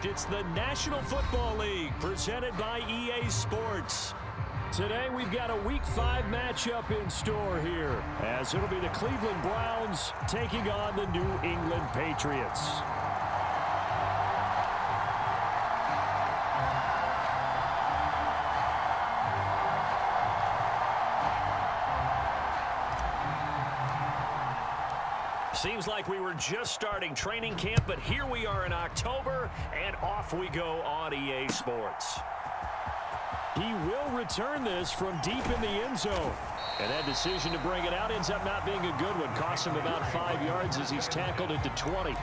next. It's the National Football League presented by EA Sports. Today we've got a Week 5 matchup in store here, as it'll be the Cleveland Browns taking on the New England Patriots. Seems like we were just starting training camp, but here we are in October, and off we go on EA Sports. He will return this from deep in the end zone. And that decision to bring it out ends up not being a good one. Costs him about 5 yards as he's tackled at the 20.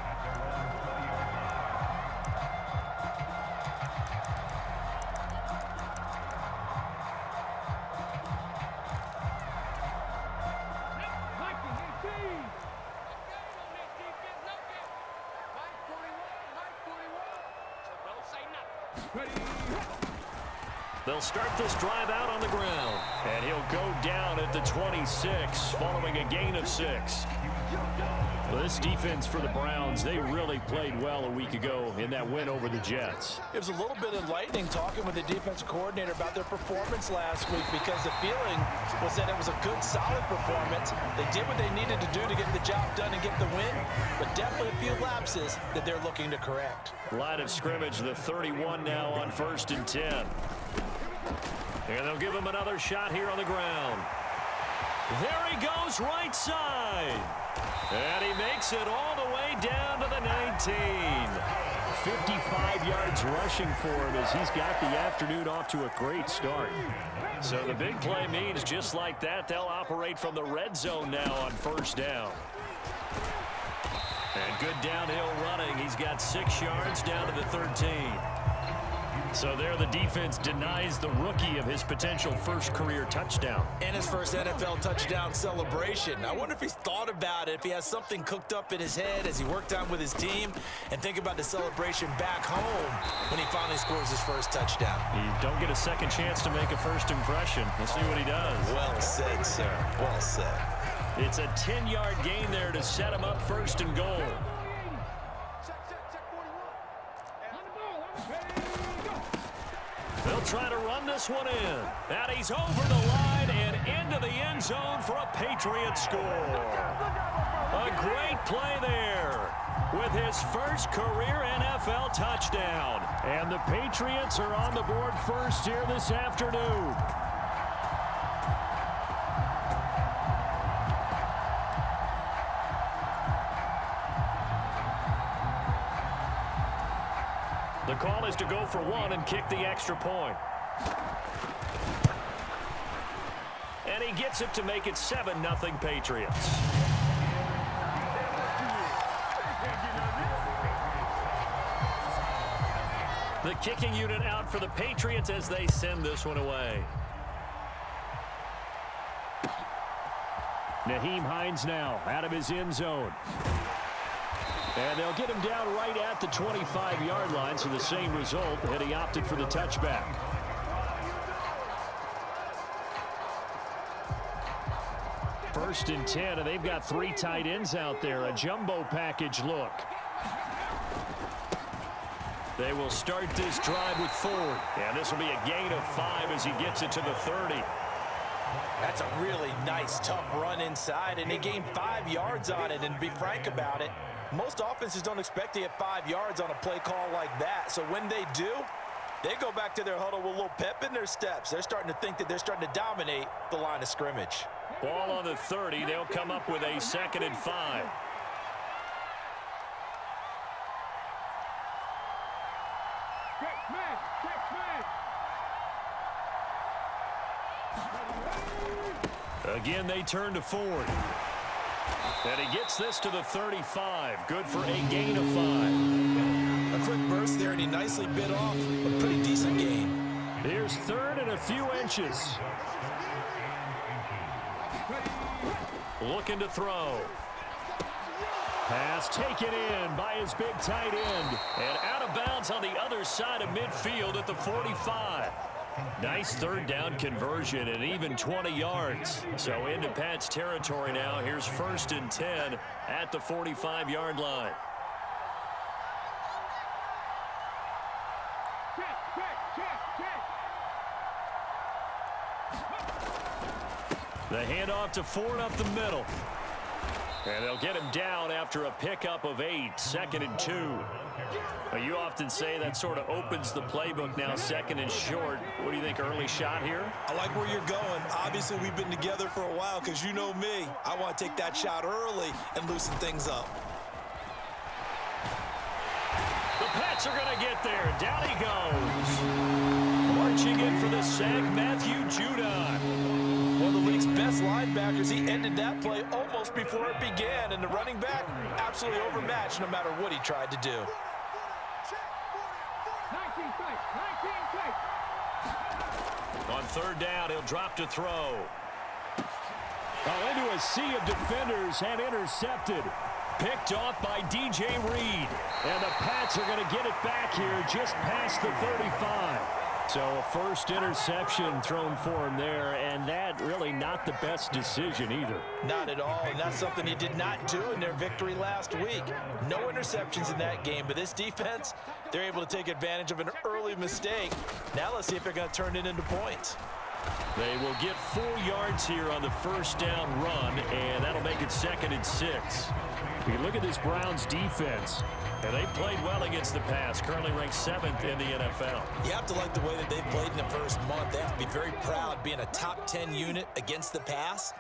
They'll start this drive out on the ground, and he'll go down at the 26 following a gain of 6. Well, this defense for the Browns, they really played well a week ago in that win over the Jets. It was a little bit enlightening talking with the defensive coordinator about their performance last week, because the feeling was that it was a good, solid performance. They did what they needed to do to get the job done and get the win, but definitely a few lapses that they're looking to correct. Line of scrimmage, the 31 now on 1st and 10. And they'll give him another shot here on the ground. There he goes, right side. And he makes it all the way down to the 19. 55 yards rushing for him as he's got the afternoon off to a great start. So the big play means just like that, they'll operate from the red zone now on 1st down. And good downhill running. He's got 6 yards down to the 13. So there the defense denies the rookie of his potential first career touchdown. And his first NFL touchdown celebration. I wonder if he's thought about it, if he has something cooked up in his head as he worked on with his team, and think about the celebration back home when he finally scores his first touchdown. You don't get a second chance to make a first impression. Let's see what he does. Well said, sir. Well said. It's a 10-yard gain there to set him up 1st and goal. They'll try to run this one in. And he's over the line and into the end zone for a Patriots score. A great play there with his first career NFL touchdown. And the Patriots are on the board first here this afternoon. The call is to go for one and kick the extra point. And he gets it to make it 7-0 Patriots. The kicking unit out for the Patriots as they send this one away. Nyheim Hines now out of his end zone. And they'll get him down right at the 25-yard line, so the same result, and he opted for the touchback. First and 10, and they've got 3 tight ends out there, a jumbo package look. They will start this drive with Ford, and this will be a gain of 5 as he gets it to the 30. That's a really nice, tough run inside, and they gained 5 yards on it, and to be frank about it, most offenses don't expect to get 5 yards on a play call like that. So when they do, they go back to their huddle with a little pep in their steps. They're starting to think that they're starting to dominate the line of scrimmage. Ball on the 30. They'll come up with a 2nd and 5. Again, they turn to Ford. And he gets this to the 35. Good for a gain of 5. A quick burst there, and he nicely bit off a pretty decent gain. Here's 3rd and a few inches. Looking to throw. Pass taken in by his big tight end. And out of bounds on the other side of midfield at the 45. Nice 3rd down conversion and even 20 yards. So into Pat's territory now. Here's 1st and 10 at the 45-yard line. handoff to Ford up the middle. And they'll get him down after a pickup of 8, 2nd and 2. Well, you often say that sort of opens the playbook now, 2nd and short. What do you think, early shot here? I like where you're going. Obviously, we've been together for a while because you know me. I want to take that shot early and loosen things up. The Pats are going to get there. Down he goes. Marching in for the sack, Matthew Judon. One of the league's best linebackers. He ended that play almost before it began. And the running back, absolutely overmatched no matter what he tried to do. On 3rd down, he'll drop to throw. Into a sea of defenders and intercepted. Picked off by DJ Reed. And the Pats are going to get it back here just past the 35. So a first interception thrown for him there, and that really not the best decision either. Not at all, and that's something he did not do in their victory last week. No interceptions in that game, but this defense, they're able to take advantage of an early mistake. Now let's see if they're going to turn it into points. They will get 4 yards here on the first down run, and that'll make it 2nd and 6. You look at this Browns defense, and they played well against the pass, currently ranked 7th in the NFL. You have to like the way that they've played in the first month. They have to be very proud being a top 10 unit against the pass.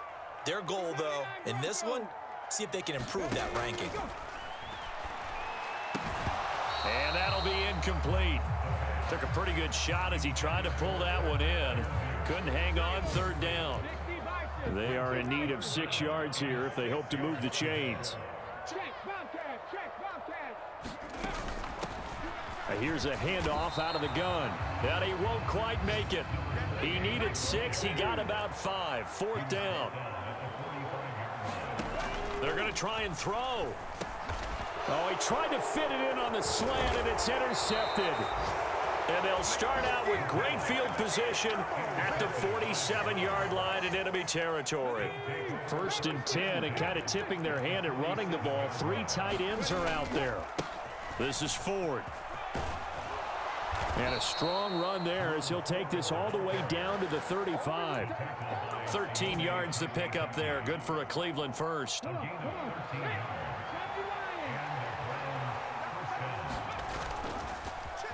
Their goal, though, in this one, see if they can improve that ranking. And that'll be incomplete. Took a pretty good shot as he tried to pull that one in. Couldn't hang on 3rd down. They are in need of 6 yards here if they hope to move the chains. Here's a handoff out of the gun. And he won't quite make it. He needed 6. He got about 5. 4th down. They're going to try and throw. Oh, he tried to fit it in on the slant, and it's intercepted. And they'll start out with great field position at the 47-yard line in enemy territory. 1st and 10, and kind of tipping their hand at running the ball. 3 tight ends are out there. This is Ford. And a strong run there as he'll take this all the way down to the 35. 13 yards to pick up there. Good for a Cleveland first.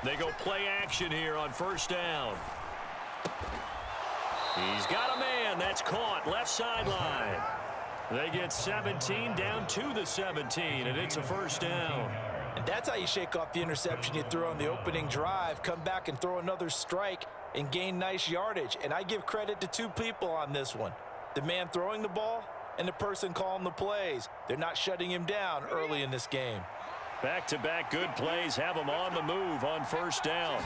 They go play action here on 1st down. He's got a man. That's caught. Left sideline. They get 17 down to the 17, and it's a 1st down. And that's how you shake off the interception you threw on the opening drive. Come back and throw another strike and gain nice yardage. And I give credit to 2 people on this one. The man throwing the ball and the person calling the plays. They're not shutting him down early in this game. Back-to-back good plays have him on the move on 1st down.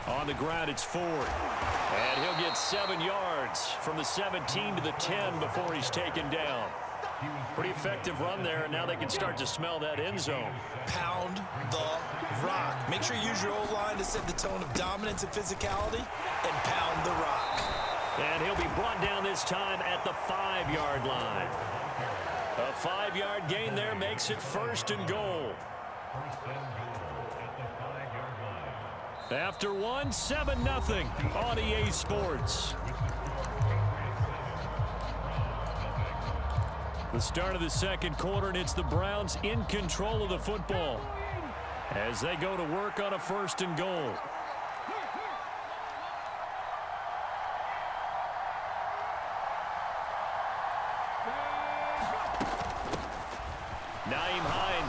On the ground, it's Ford. And he'll get 7 yards from the 17 to the 10 before he's taken down. Pretty effective run there, and now they can start to smell that end zone. Pound the rock. Make sure you use your O-line to set the tone of dominance and physicality, and pound the rock. And he'll be brought down this time at the 5-yard line. A 5-yard gain there makes it 1st and goal. After 1, 7-0 on EA Sports. The start of the 2nd quarter, and it's the Browns in control of the football as they go to work on a 1st and goal.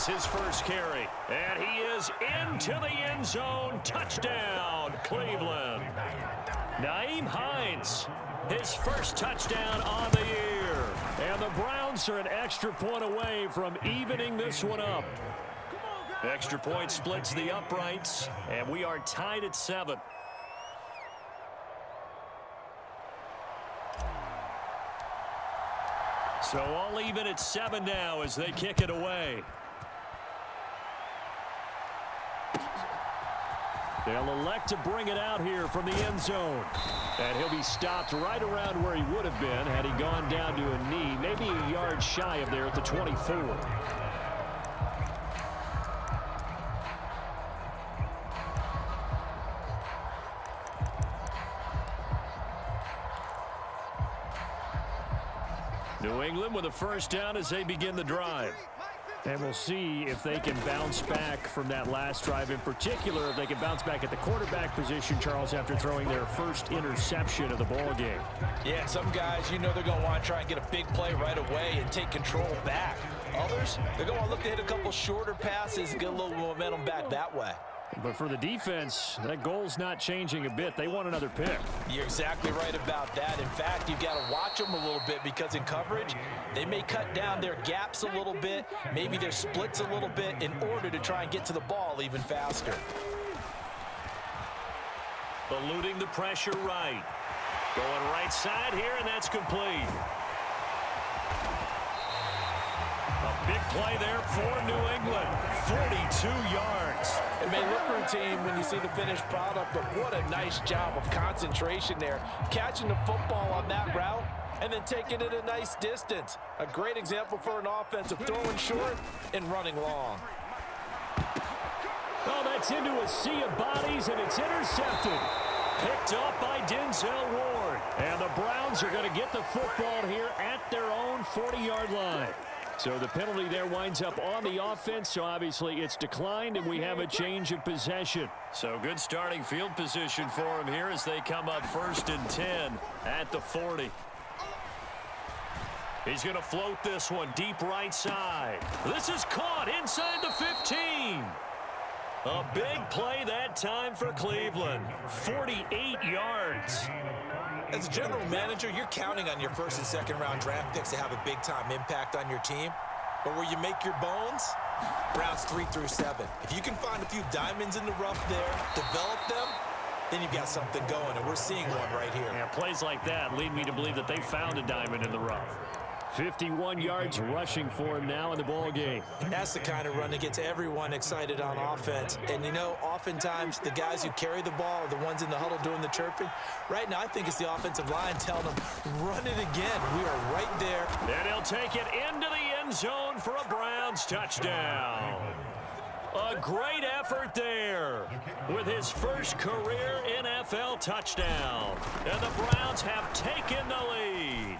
His first carry, and he is into the end zone. Touchdown, Cleveland. Nyheim Hines, his first touchdown on the year. And the Browns are an extra point away from evening this one up. Extra point splits the uprights, and we are tied at 7. So all even at 7 now as they kick it away. They'll elect to bring it out here from the end zone. And he'll be stopped right around where he would have been had he gone down to a knee, maybe a yard shy of there at the 24. New England with a first down as they begin the drive. And we'll see if they can bounce back from that last drive. In particular, if they can bounce back at the quarterback position, Charles, after throwing their first interception of the ball game. Yeah, some guys, you know they're going to want to try and get a big play right away and take control back. Others, they're going to look to hit a couple shorter passes and get a little momentum back that way. But for the defense, that goal's not changing a bit. They want another pick. You're exactly right about that. In fact, you've got to watch them a little bit because in coverage, they may cut down their gaps a little bit, maybe their splits a little bit in order to try and get to the ball even faster. Eluding the pressure right. Going right side here, and that's complete. A big play there for New England. 42 yards. It may look routine when you see the finished product, but what a nice job of concentration there. Catching the football on that route and then taking it a nice distance. A great example for an offense of throwing short and running long. Oh, that's into a sea of bodies, and it's intercepted. Picked up by Denzel Ward. And the Browns are going to get the football here at their own 40-yard line. So the penalty there winds up on the offense, so obviously it's declined, and we have a change of possession. So good starting field position for him here as they come up 1st and 10 at the 40. He's going to float this one deep right side. This is caught inside the 15. A big play that time for Cleveland. 48 yards. As a general manager, you're counting on your first and second round draft picks to have a big-time impact on your team. But where you make your bones, rounds 3 through 7. If you can find a few diamonds in the rough there, develop them, then you've got something going, and we're seeing one right here. Yeah, plays like that lead me to believe that they found a diamond in the rough. 51 yards rushing for him now in the ball game. And that's the kind of run that gets everyone excited on offense. And, you know, oftentimes the guys who carry the ball are the ones in the huddle doing the chirping. Right now, I think it's the offensive line telling them, run it again. We are right there. And he'll take it into the end zone for a Browns touchdown. A great effort there with his first career NFL touchdown. And the Browns have taken the lead.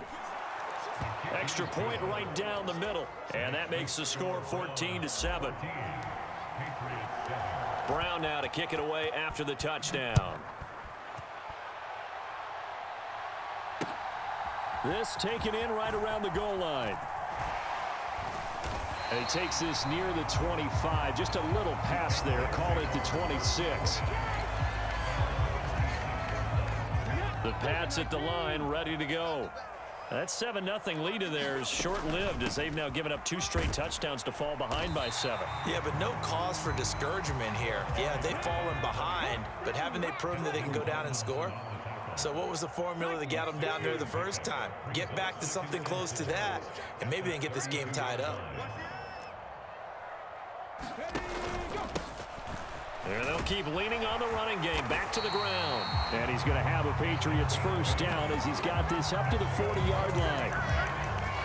Extra point right down the middle, and that makes the score 14-7. Brown now to kick it away after the touchdown. This taken in right around the goal line. And he takes this near the 25, just a little pass there, call it the 26. The Pats at the line, ready to go. That 7-0 lead of theirs short-lived as they've now given up 2 straight touchdowns to fall behind by 7. Yeah, but no cause for discouragement here. Yeah, they've fallen behind, but haven't they proven that they can go down and score? So what was the formula that got them down there the first time? Get back to something close to that, and maybe they can get this game tied up. And they'll keep leaning on the running game. Back to the ground. And he's going to have a Patriots first down as he's got this up to the 40-yard line.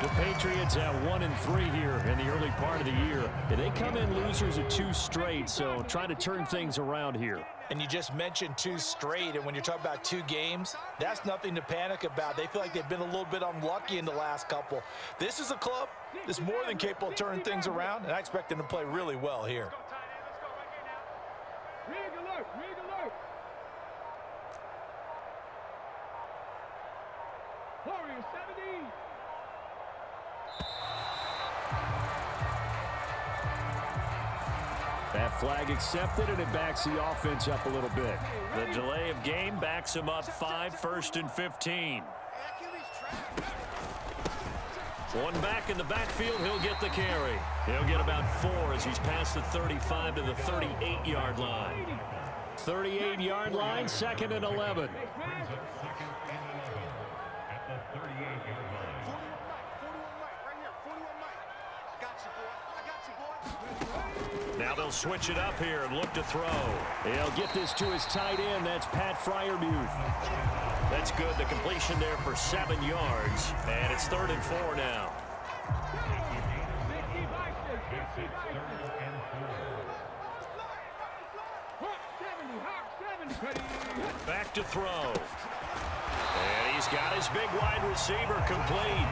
The Patriots at 1-3 here in the early part of the year. And they come in losers of 2 straight, so trying to turn things around here. And you just mentioned 2 straight, and when you're talking about 2 games, that's nothing to panic about. They feel like they've been a little bit unlucky in the last couple. This is a club that's more than capable of turning things around, and I expect them to play really well here. That flag accepted, and it backs the offense up a little bit. The delay of game backs him up 5, 1st and 15. One back in the backfield, he'll get the carry. He'll get about 4 as he's past the 35 to the 38-yard line. 38-yard line, 2nd and 11. Now they'll switch it up here and look to throw. He'll get this to his tight end. That's Pat Freiermuth. That's good. The completion there for 7 yards. And it's 3rd and 4 now. Back to throw. And he's got his big wide receiver complete.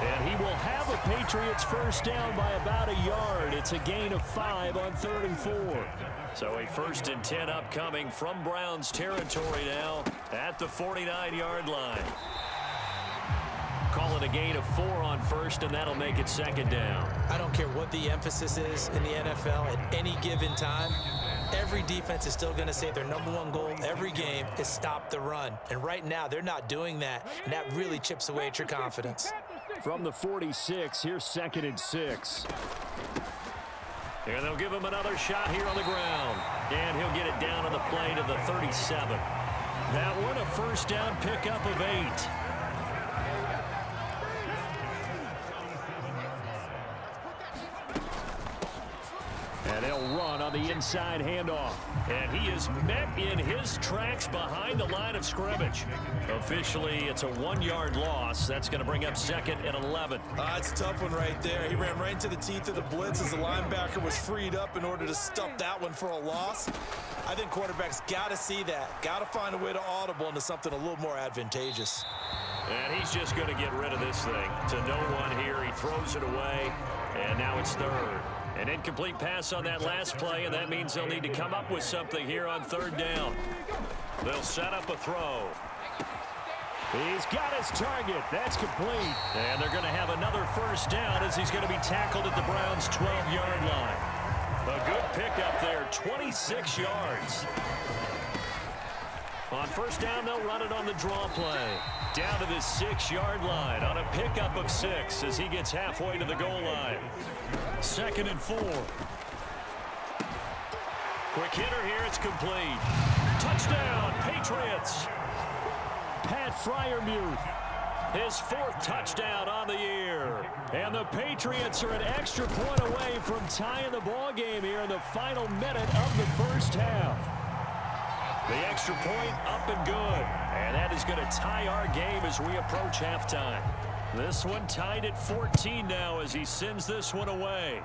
And he will have a Patriots first down by about a yard. It's a gain of 5 on 3rd and 4. So a 1st and 10 upcoming from Browns territory now at the 49-yard line. Call it a gain of 4 on 1st, and that'll make it 2nd down. I don't care what the emphasis is in the NFL at any given time. Every defense is still going to say their #1 goal every game is stop the run. And right now, they're not doing that, and that really chips away at your confidence. From the 46, here's 2nd and 6. And they'll give him another shot here on the ground. And he'll get it down on the play to the 37. That one a first down pickup of 8. And they'll run on the inside handoff. And he is met in his tracks behind the line of scrimmage. Officially, it's a 1-yard loss. That's going to bring up 2nd and 11. It's a tough one right there. He ran right into the teeth of the blitz as the linebacker was freed up in order to stop that one for a loss. I think quarterbacks got to see that. Got to find a way to audible into something a little more advantageous. And he's just going to get rid of this thing. To no one here. He throws it away. And now it's 3rd. An incomplete pass on that last play, and that means they'll need to come up with something here on 3rd down. They'll set up a throw. He's got his target. That's complete. And they're going to have another first down as he's going to be tackled at the Browns' 12-yard line. A good pickup there, 26 yards. On first down, they'll run it on the draw play. Down to the 6-yard line on a pickup of 6 as he gets halfway to the goal line. 2nd and 4. Quick hitter here, it's complete. Touchdown, Patriots. Pat Freiermuth, his 4th touchdown on the year. And the Patriots are an extra point away from tying the ball game here in the final minute of the first half. The extra point up and good. And that is going to tie our game as we approach halftime. This one tied at 14 now as he sends this one away.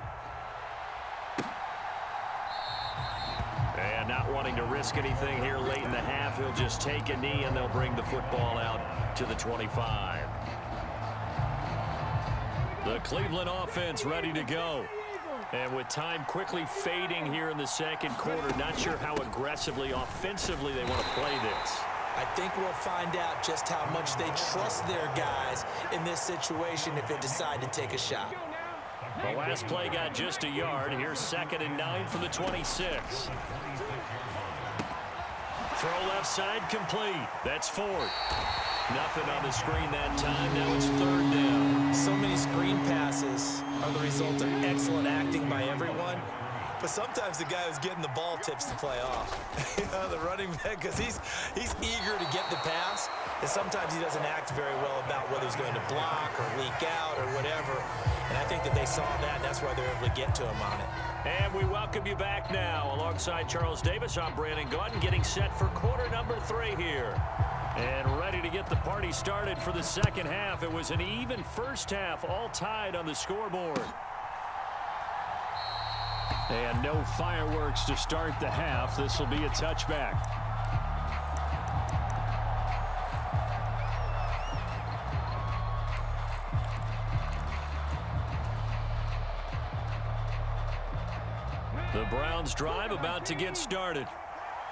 And not wanting to risk anything here late in the half, he'll just take a knee and they'll bring the football out to the 25. The Cleveland offense ready to go. And with time quickly fading here in the 2nd quarter, not sure how aggressively, offensively they want to play this. I think we'll find out just how much they trust their guys in this situation if they decide to take a shot. The last play got just a yard. Here's 2nd and 9 from the 26. Throw left side complete. That's 4th. Nothing on the screen that time. Now it's 3rd down. So many screen passes are the result of excellent acting by everyone. But sometimes the guy who's getting the ball tips the play off. The running back, because he's eager to get the pass, and sometimes he doesn't act very well about whether he's going to block or leak out or whatever. And I think that they saw that, and that's why they're able to get to him on it. And we welcome you back now. Alongside Charles Davis, I'm Brandon Gaudin, getting set for quarter number 3 here. And ready to get the party started for the 2nd half. It was an even first half, all tied on the scoreboard. And no fireworks to start the half. This will be a touchback. The Browns drive about to get started.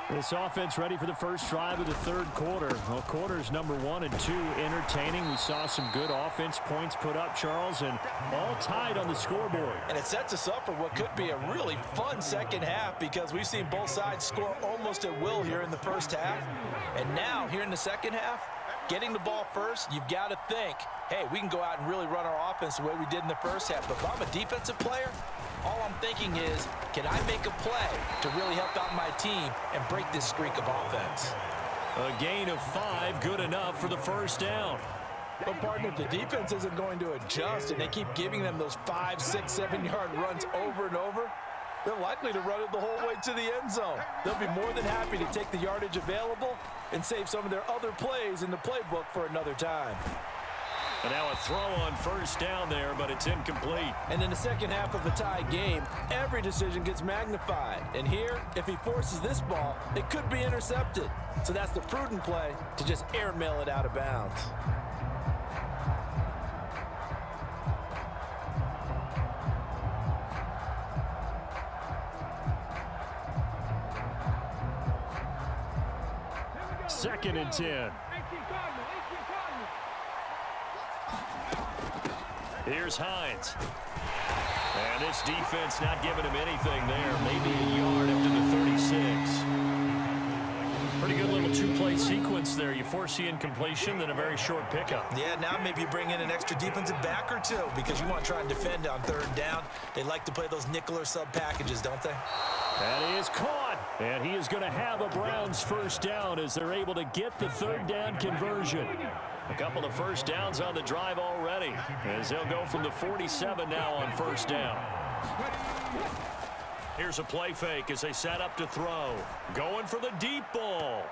This offense ready for the first drive of the 3rd quarter. Well, quarters number 1 and 2 entertaining. We saw some good offense points put up, Charles, and all tied on the scoreboard. And it sets us up for what could be a really fun 2nd half because we've seen both sides score almost at will here in the first half. And now, here in the 2nd half, getting the ball first, you've got to think, hey, we can go out and really run our offense the way we did in the first half. But if I'm a defensive player, all I'm thinking is, can I make a play to really help out my team and break this streak of offense? A gain of 5, good enough for the first down. But, partner, if the defense isn't going to adjust and they keep giving them those 5, 6, 7-yard runs over and over, they're likely to run it the whole way to the end zone. They'll be more than happy to take the yardage available and save some of their other plays in the playbook for another time. And now a throw on first down there, but it's incomplete. And in the 2nd half of a tie game, every decision gets magnified. And here, if he forces this ball, it could be intercepted. So that's the prudent play to just airmail it out of bounds. 2nd and 10. Here's Hines. And this defense not giving him anything there. Maybe a yard up to the 36. Pretty good little two-play sequence there. You force the incompletion, then a very short pickup. Yeah, now maybe you bring in an extra defensive back or two because you want to try and defend on 3rd down. They like to play those nickel or sub packages, don't they? That is caught. And he is going to have a Browns 1st down as they're able to get the 3rd down conversion. A couple of 1st downs on the drive already as they'll go from the 47 now on 1st down. Here's a play fake as they set up to throw. Going for the deep ball.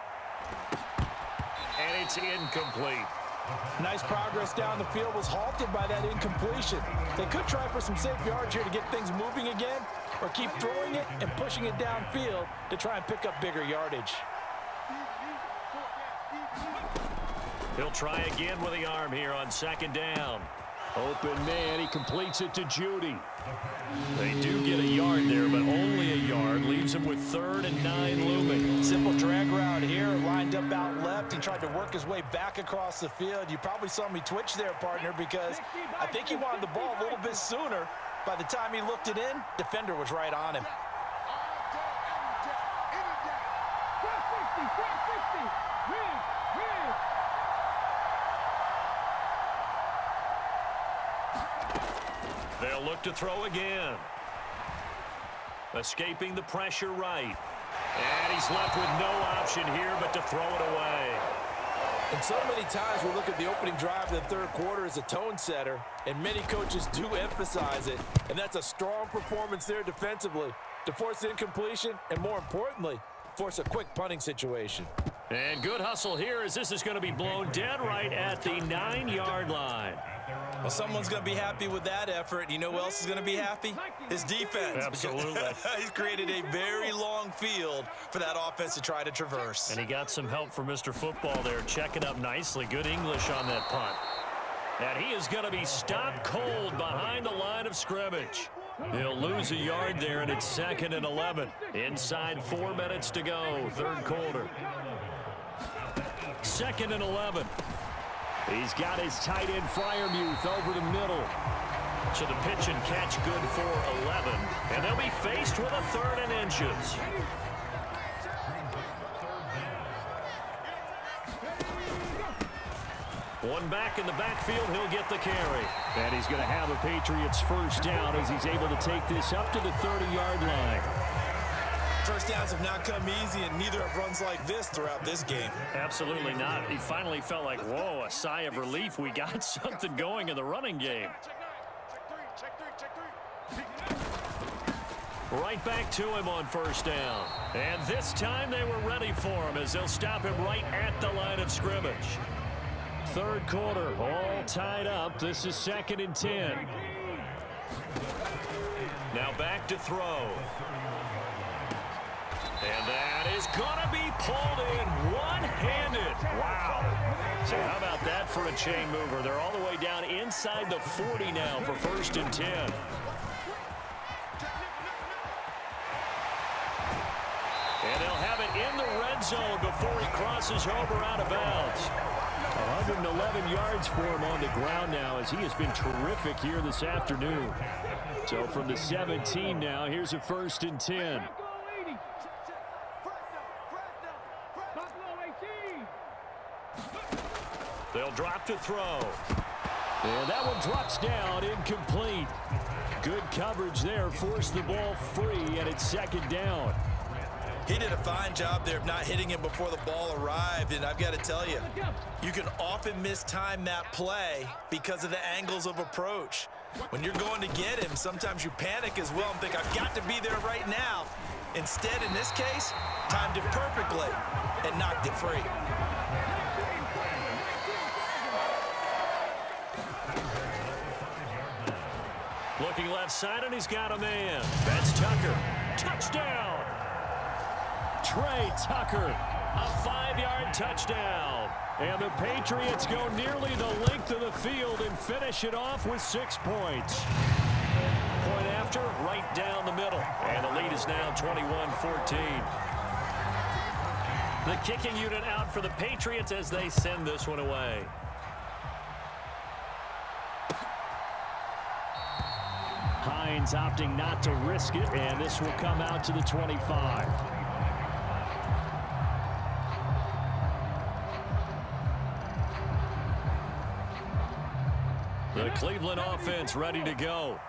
And it's incomplete. Nice progress down the field was halted by that incompletion. They could try for some safe yards here to get things moving again, or keep throwing it and pushing it downfield to try and pick up bigger yardage. He'll try again with the arm here on 2nd down. Open man, he completes it to Judy. They do get a yard there, but only a yard. Leaves him with 3rd and 9 looming. Simple drag route here, lined up out left. He tried to work his way back across the field. You probably saw me twitch there, partner, because I think he wanted the ball a little bit sooner. By the time he looked it in, defender was right on him. They'll look to throw again. Escaping the pressure right. And he's left with no option here but to throw it away. And so many times we look at the opening drive of the 3rd quarter as a tone setter, and many coaches do emphasize it. And that's a strong performance there defensively to force incompletion and, more importantly, force a quick punting situation. And good hustle here as this is going to be blown dead right at the 9-yard line. Well, someone's going to be happy with that effort. You know who else is going to be happy? His defense. Absolutely. He's created a very long field for that offense to try to traverse. And he got some help from Mr. Football there, checking up nicely. Good English on that punt. And he is going to be stopped cold behind the line of scrimmage. He'll lose a yard there, and it's 2nd and 11. Inside 4 minutes to go, 3rd quarter. 2nd and 11. He's got his tight end Freiermuth over the middle. So the pitch and catch good for 11. And they'll be faced with a 3rd and inches. One back in the backfield, he'll get the carry. And he's going to have a Patriots 1st down as he's able to take this up to the 30-yard line. 1st downs have not come easy, and neither have runs like this throughout this game. Absolutely not. He finally felt like, whoa, a sigh of relief. We got something going in the running game. Right back to him on 1st down. And this time they were ready for him as they'll stop him right at the line of scrimmage. 3rd quarter, all tied up. This is 2nd and 10. Now back to throw. And that is going to be pulled in one-handed. Wow. So how about that for a chain mover? They're all the way down inside the 40 now for 1st and 10. And they'll have it in the red zone before he crosses over out of bounds. 111 yards for him on the ground now as he has been terrific here this afternoon. So from the 17 now, here's a 1st and 10. They'll drop to throw. And that one drops down, incomplete. Good coverage there, forced the ball free, and it's 2nd down. He did a fine job there of not hitting him before the ball arrived, and I've got to tell you, you can often mistime that play because of the angles of approach. When you're going to get him, sometimes you panic as well and think, I've got to be there right now. Instead, in this case, timed it perfectly and knocked it free. Looking left side, and he's got a man. That's Tucker. Touchdown! Trey Tucker, a 5-yard touchdown. And the Patriots go nearly the length of the field and finish it off with 6 points. Point after, right down the middle. And the lead is now 21-14. The kicking unit out for the Patriots as they send this one away. Hines opting not to risk it, and this will come out to the 25. The Cleveland offense ready to go.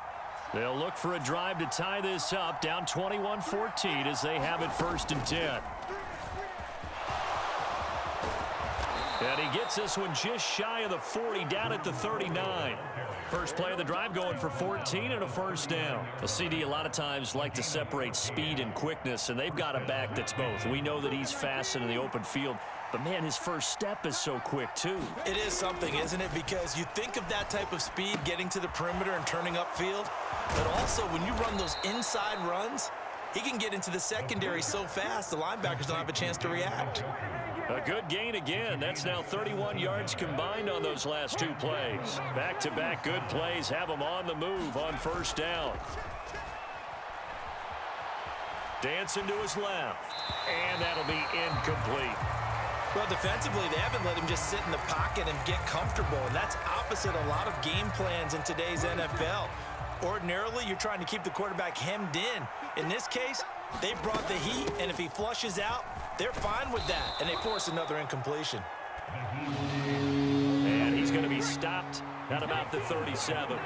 They'll look for a drive to tie this up, down 21-14 as they have it 1st and 10. And he gets this one just shy of the 40, down at the 39. First play of the drive going for 14 and a 1st down. A CD a lot of times like to separate speed and quickness, and they've got a back that's both. We know that he's fast in the open field, but, man, his first step is so quick, too. It is something, isn't it? Because you think of that type of speed getting to the perimeter and turning upfield, but also when you run those inside runs, he can get into the secondary so fast the linebackers don't have a chance to react. A good gain again. That's now 31 yards combined on those last 2 plays. Back-to-back good plays have him on the move on 1st down. Dancing to his left, and that'll be incomplete. Well, defensively, they haven't let him just sit in the pocket and get comfortable, and that's opposite a lot of game plans in today's NFL. Ordinarily, you're trying to keep the quarterback hemmed in. In this case, they brought the heat, and if he flushes out, they're fine with that, and they force another incompletion. And he's going to be stopped at about the 37.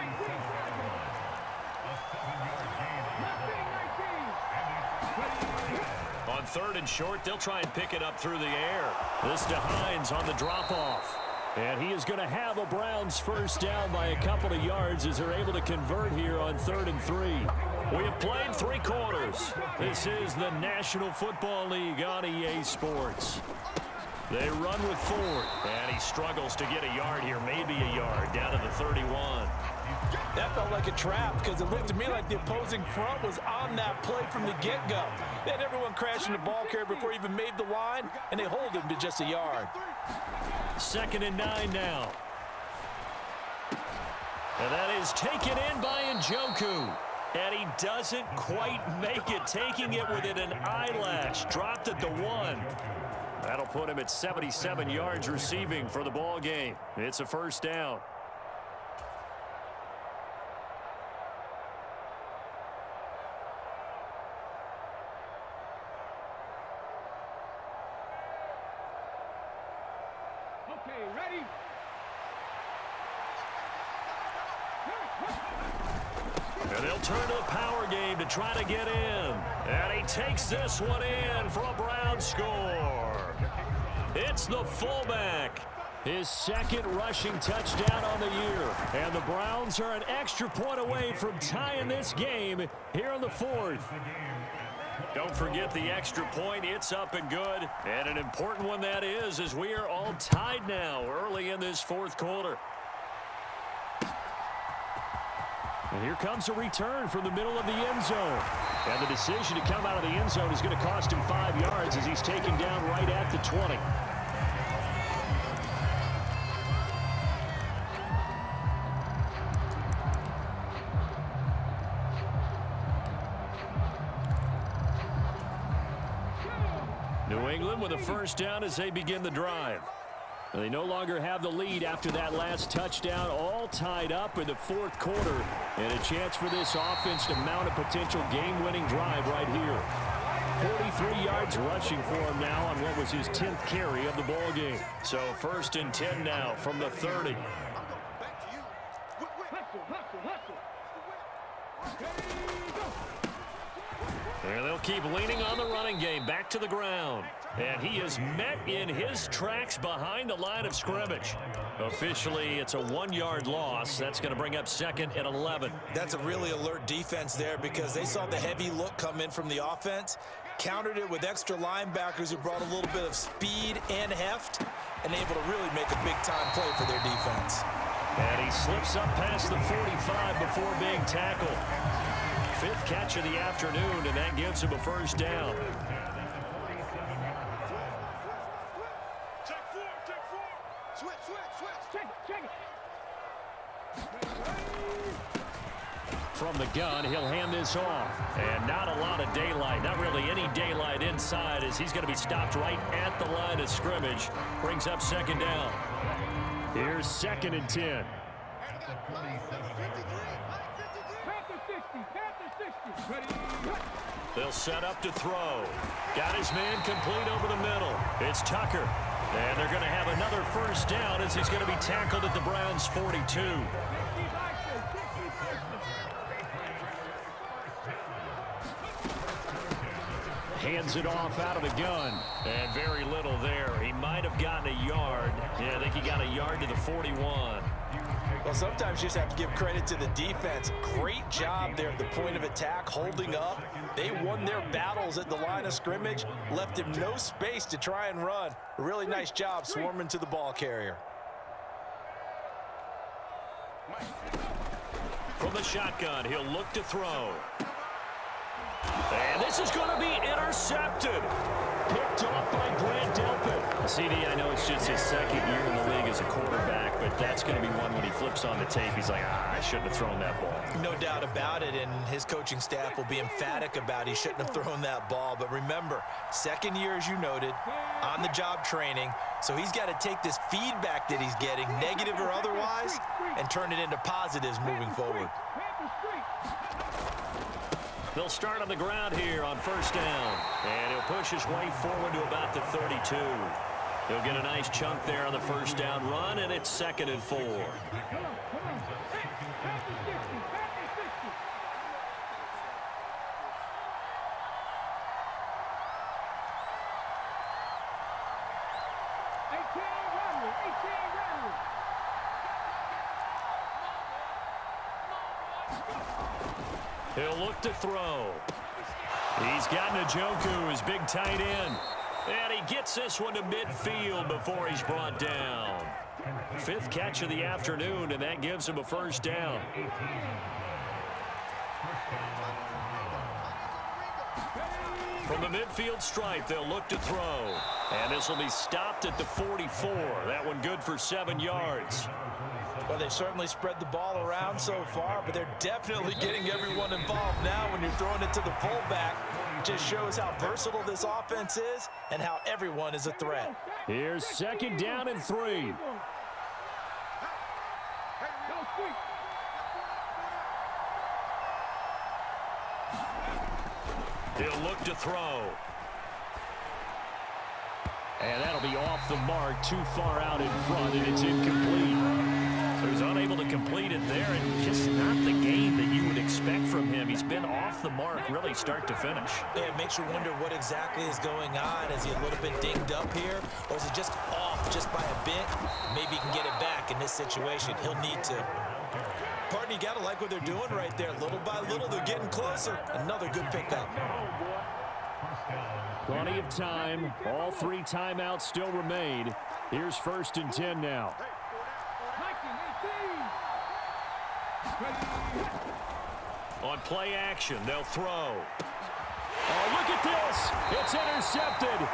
On 3rd and short, they'll try and pick it up through the air. This to Hines on the drop-off. And he is going to have a Browns 1st down by a couple of yards as they're able to convert here on 3rd and 3. We have played 3 quarters. This is the National Football League on EA Sports. They run with Ford, and he struggles to get a yard here, maybe a yard, down to the 31. That felt like a trap because it looked to me like the opposing front was on that play from the get-go. They had everyone crashing the ball carrier before he even made the line, and they hold him to just a yard. 2nd and 9 now. And that is taken in by Njoku. And he doesn't quite make it, taking it within an eyelash. Dropped at the 1. That'll put him at 77 yards receiving for the ball game. It's a 1st down. Okay, ready? And they'll turn to the power game to try to get in. And he takes this one in for a Brown score. It's the fullback. His 2nd rushing touchdown on the year. And the Browns are an extra point away from tying this game here in the 4th. Don't forget the extra point. It's up and good. And an important one that is, as we are all tied now early in this 4th quarter. And here comes a return from the middle of the end zone. And the decision to come out of the end zone is going to cost him 5 yards as he's taken down right at the 20. New England with a 1st down as they begin the drive. They no longer have the lead after that last touchdown, all tied up in the 4th quarter. And a chance for this offense to mount a potential game-winning drive right here. 43 yards rushing for him now on what was his 10th carry of the ball game. So 1st and 10 now from the 30. And they'll keep leaning on the running game, back to the ground. And he is met in his tracks behind the line of scrimmage. Officially, it's a 1-yard loss. That's going to bring up 2nd and 11. That's a really alert defense there because they saw the heavy look come in from the offense, countered it with extra linebackers who brought a little bit of speed and heft, and able to really make a big-time play for their defense. And he slips up past the 45 before being tackled. 5th catch of the afternoon, and that gives him a 1st down. from the gun. He'll hand this off. And not a lot of daylight, not really any daylight inside, as he's going to be stopped right at the line of scrimmage. Brings up second down. Here's 2nd and 10. They'll set up to throw. Got his man complete over the middle. It's Tucker. And they're going to have another first down as he's going to be tackled at the Browns' 42. Hands it off out of the gun. And very little there. He might have gotten a yard. Yeah, I think he got a yard to the 41. Well, sometimes you just have to give credit to the defense. Great job there at the point of attack, holding up. They won their battles at the line of scrimmage, left him no space to try and run. A really nice job swarming to the ball carrier. From the shotgun, he'll look to throw. And this is going to be intercepted. Picked off by Grant Delpit. CD, I know it's just his 2nd year in the league as a quarterback, but that's going to be one when he flips on the tape. He's like, I shouldn't have thrown that ball. No doubt about it, and his coaching staff will be emphatic about he shouldn't have thrown that ball. But remember, 2nd year, as you noted, on-the-job training. So he's got to take this feedback that he's getting, negative or otherwise, and turn it into positives moving forward. They'll start on the ground here on first down. And he'll push his way forward to about the 32. He'll get a nice chunk there on the first down run, and it's 2nd and 4. He'll look to throw. He's got Njoku, his big tight end. And he gets this one to midfield before he's brought down. 5th catch of the afternoon, and that gives him a first down. From the midfield stripe, they'll look to throw. And this will be stopped at the 44. That one good for 7 yards. Well, they certainly spread the ball around so far, but they're definitely getting everyone involved now when you're throwing it to the fullback. It just shows how versatile this offense is and how everyone is a threat. Here's 2nd down and 3. He'll look to throw. And that'll be off the mark, too far out in front, and it's incomplete. So he's unable to complete it there, and just not the game that you would expect from him. He's been off the mark really start to finish. Yeah, it makes you wonder what exactly is going on. Is he a little bit dinged up here, or is it just off just by a bit? Maybe he can get it back in this situation. He'll need to. Partner, you got to like what they're doing right there. Little by little, they're getting closer. Another good pickup. Plenty of time. All 3 timeouts still remain. Here's 1st and 10 now. On play action, they'll throw. Oh, look at this. It's intercepted.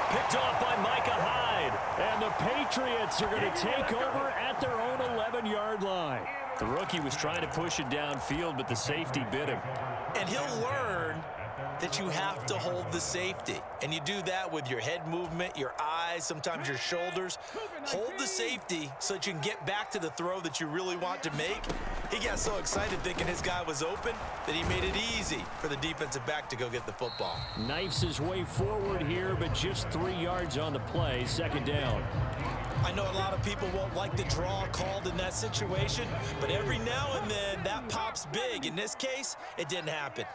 Picked off by Micah Hyde. And the Patriots are going to take over at their own 11-yard line. The rookie was trying to push it downfield, but the safety bit him. And he'll learn that you have to hold the safety. And you do that with your head movement, your eyes, sometimes your shoulders. Hold the safety so that you can get back to the throw that you really want to make. He got so excited thinking his guy was open that he made it easy for the defensive back to go get the football. Knifes his way forward here, but just 3 yards on the play, 2nd down. I know a lot of people won't like the draw called in that situation, but every now and then that pops big. In this case, it didn't happen.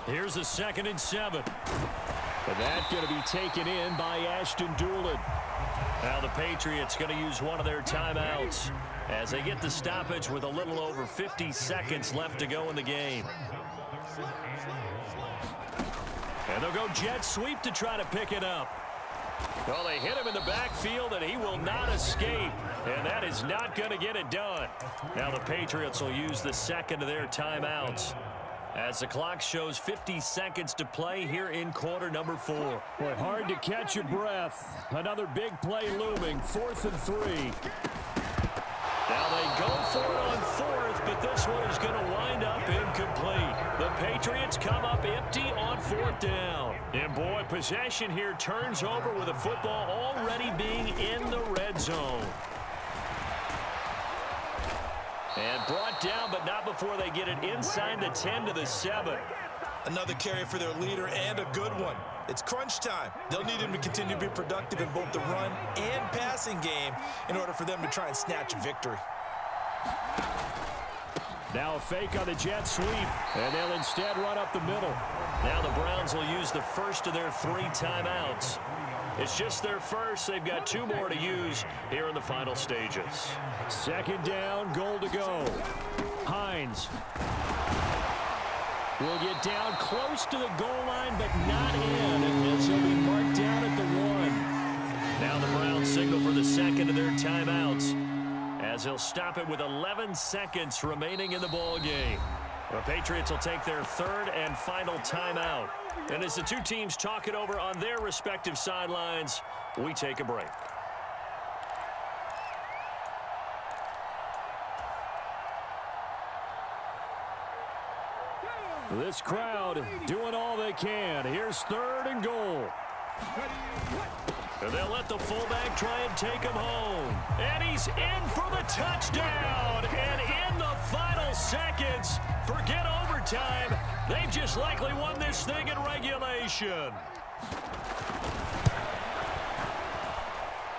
Here's a 2nd and 7. But that's going to be taken in by Ashton Doolin. Now the Patriots going to use one of their timeouts as they get the stoppage with a little over 50 seconds left to go in the game. And they'll go jet sweep to try to pick it up. Well, they hit him in the backfield, and he will not escape. And that is not going to get it done. Now the Patriots will use the 2nd of their timeouts as the clock shows 50 seconds to play here in quarter number 4. Boy, hard to catch your breath. Another big play looming, 4th and 3. Now they go for it on fourth, but this one is going to wind up incomplete. The Patriots come up empty on fourth down. And boy, possession here turns over with the football already being in the red zone. And brought down, but not before they get it inside the 10 to the 7. Another carry for their leader, and a good one. It's crunch time. They'll need him to continue to be productive in both the run and passing game in order for them to try and snatch a victory. Now a fake on the jet sweep, and they'll instead run up the middle. Now the Browns will use the first of their 3 timeouts. It's just their first. They've got 2 more to use here in the final stages. Second down, goal to go. Hines will get down close to the goal line, but not in. And he'll be marked down at the 1. Now the Browns signal for the second of their timeouts, as he'll stop it with 11 seconds remaining in the ball game. The Patriots will take their 3rd and final timeout. And as the 2 teams talk it over on their respective sidelines, we take a break. This crowd doing all they can. Here's 3rd and goal. And they'll let the fullback try and take him home. And he's in for the touchdown. And in the final seconds, forget overtime, they've just likely won this thing in regulation.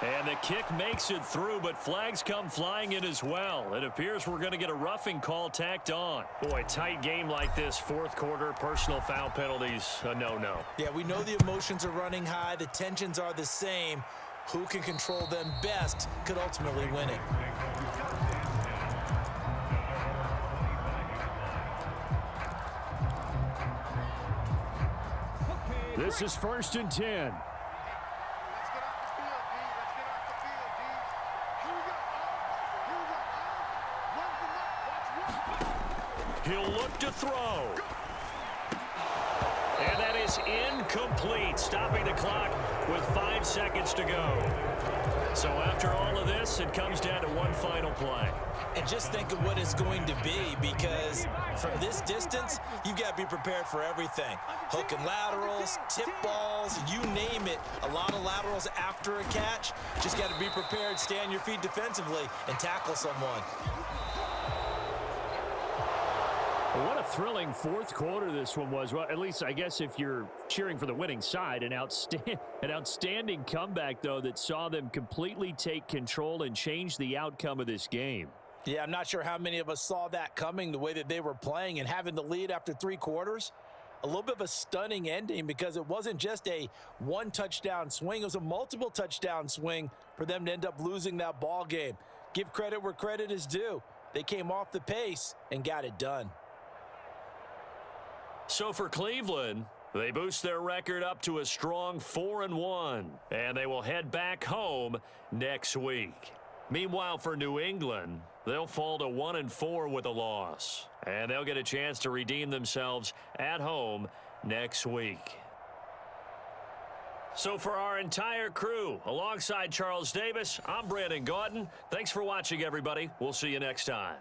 And the kick makes it through, but flags come flying in as well. It appears we're going to get a roughing call tacked on. Boy, tight game like this, 4th quarter, personal foul penalties, a no-no. Yeah, we know the emotions are running high. The tensions are the same. Who can control them best could ultimately win it. This is 1st and 10. He'll look to throw. And that is incomplete, stopping the clock with 5 seconds to go. So after all of this, it comes down to one final play. And just think of what it's going to be, because from this distance, you've got to be prepared for everything. Hook and laterals, tip balls, you name it. A lot of laterals after a catch. Just got to be prepared, stay on your feet defensively, and tackle someone. What a thrilling 4th quarter this one was. Well, at least I guess if you're cheering for the winning side, an outstanding comeback, though, that saw them completely take control and change the outcome of this game. Yeah, I'm not sure how many of us saw that coming, the way that they were playing and having the lead after 3 quarters. A little bit of a stunning ending, because it wasn't just a 1-touchdown swing. It was a multiple touchdown swing for them to end up losing that ball game. Give credit where credit is due. They came off the pace and got it done. So for Cleveland, they boost their record up to a strong 4-1, and they will head back home next week. Meanwhile, for New England, they'll fall to 1-4 with a loss, and they'll get a chance to redeem themselves at home next week. So for our entire crew, alongside Charles Davis, I'm Brandon Gaudin. Thanks for watching, everybody. We'll see you next time.